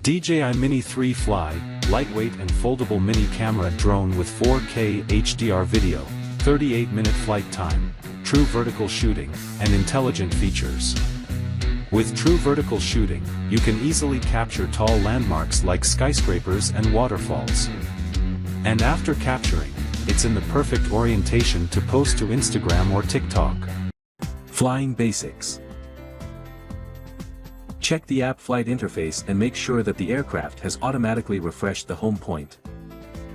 DJI Mini 3 Fly, lightweight and foldable mini camera drone with 4K HDR video, 38-minute flight time, true vertical shooting, and intelligent features. With true vertical shooting, you can easily capture tall landmarks like skyscrapers and waterfalls. And after capturing, it's in the perfect orientation to post to Instagram or TikTok. Flying basics. Check the app flight interface and make sure that the aircraft has automatically refreshed the home point.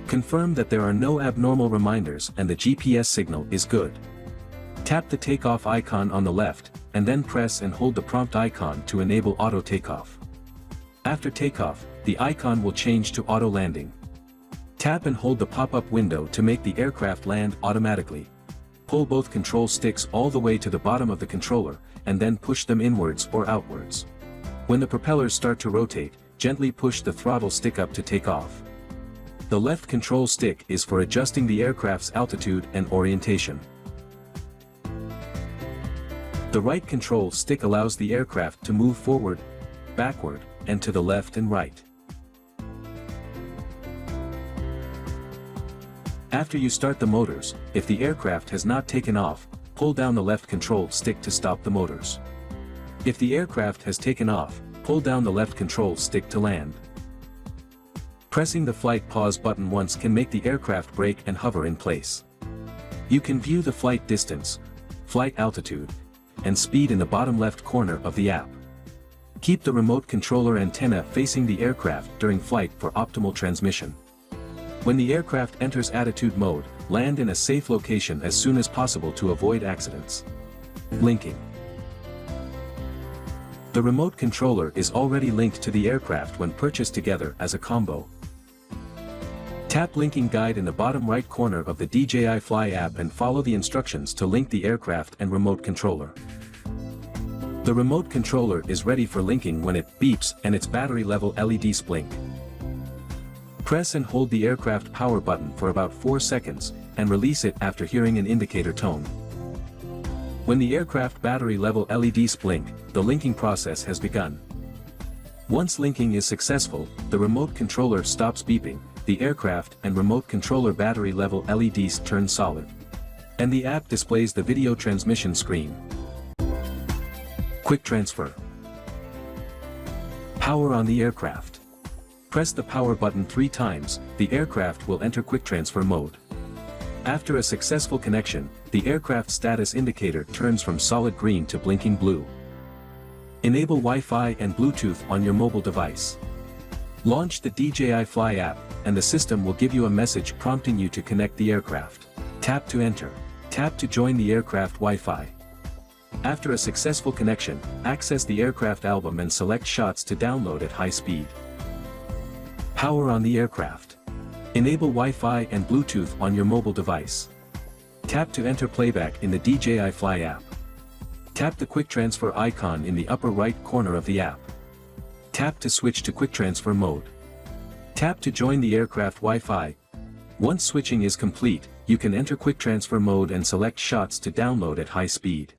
Confirm that there are no abnormal reminders and the GPS signal is good. Tap the takeoff icon on the left, and then press and hold the prompt icon to enable auto takeoff. After takeoff, the icon will change to auto landing. Tap and hold the pop-up window to make the aircraft land automatically. Pull both control sticks all the way to the bottom of the controller, and then push them inwards or outwards. When the propellers start to rotate, gently push the throttle stick up to take off. The left control stick is for adjusting the aircraft's altitude and orientation. The right control stick allows the aircraft to move forward, backward, and to the left and right. After you start the motors, if the aircraft has not taken off, pull down the left control stick to stop the motors. If the aircraft has taken off, pull down the left control stick to land. Pressing the flight pause button once can make the aircraft brake and hover in place. You can view the flight distance, flight altitude, and speed in the bottom left corner of the app. Keep the remote controller antenna facing the aircraft during flight for optimal transmission. When the aircraft enters attitude mode, land in a safe location as soon as possible to avoid accidents. Linking. The remote controller is already linked to the aircraft when purchased together as a combo. Tap Linking Guide in the bottom right corner of the DJI Fly app and follow the instructions to link the aircraft and remote controller. The remote controller is ready for linking when it beeps and its battery level LEDs blink. Press and hold the aircraft power button for about 4 seconds, and release it after hearing an indicator tone. When the aircraft battery level LEDs blink, the linking process has begun. Once linking is successful, the remote controller stops beeping, the aircraft and remote controller battery level LEDs turn solid. And the app displays the video transmission screen. Quick transfer. Power on the aircraft. Press the power button 3 times, the aircraft will enter quick transfer mode. After a successful connection, the aircraft status indicator turns from solid green to blinking blue. Enable Wi-Fi and Bluetooth on your mobile device. Launch the DJI Fly app, and the system will give you a message prompting you to connect the aircraft. Tap to enter. Tap to join the aircraft Wi-Fi. After a successful connection, access the aircraft album and select shots to download at high speed. Power on the aircraft. Enable Wi-Fi and Bluetooth on your mobile device. Tap to enter playback in the DJI Fly app. Tap the quick transfer icon in the upper right corner of the app. Tap to switch to quick transfer mode. Tap to join the aircraft Wi-Fi. Once switching is complete, you can enter quick transfer mode and select shots to download at high speed.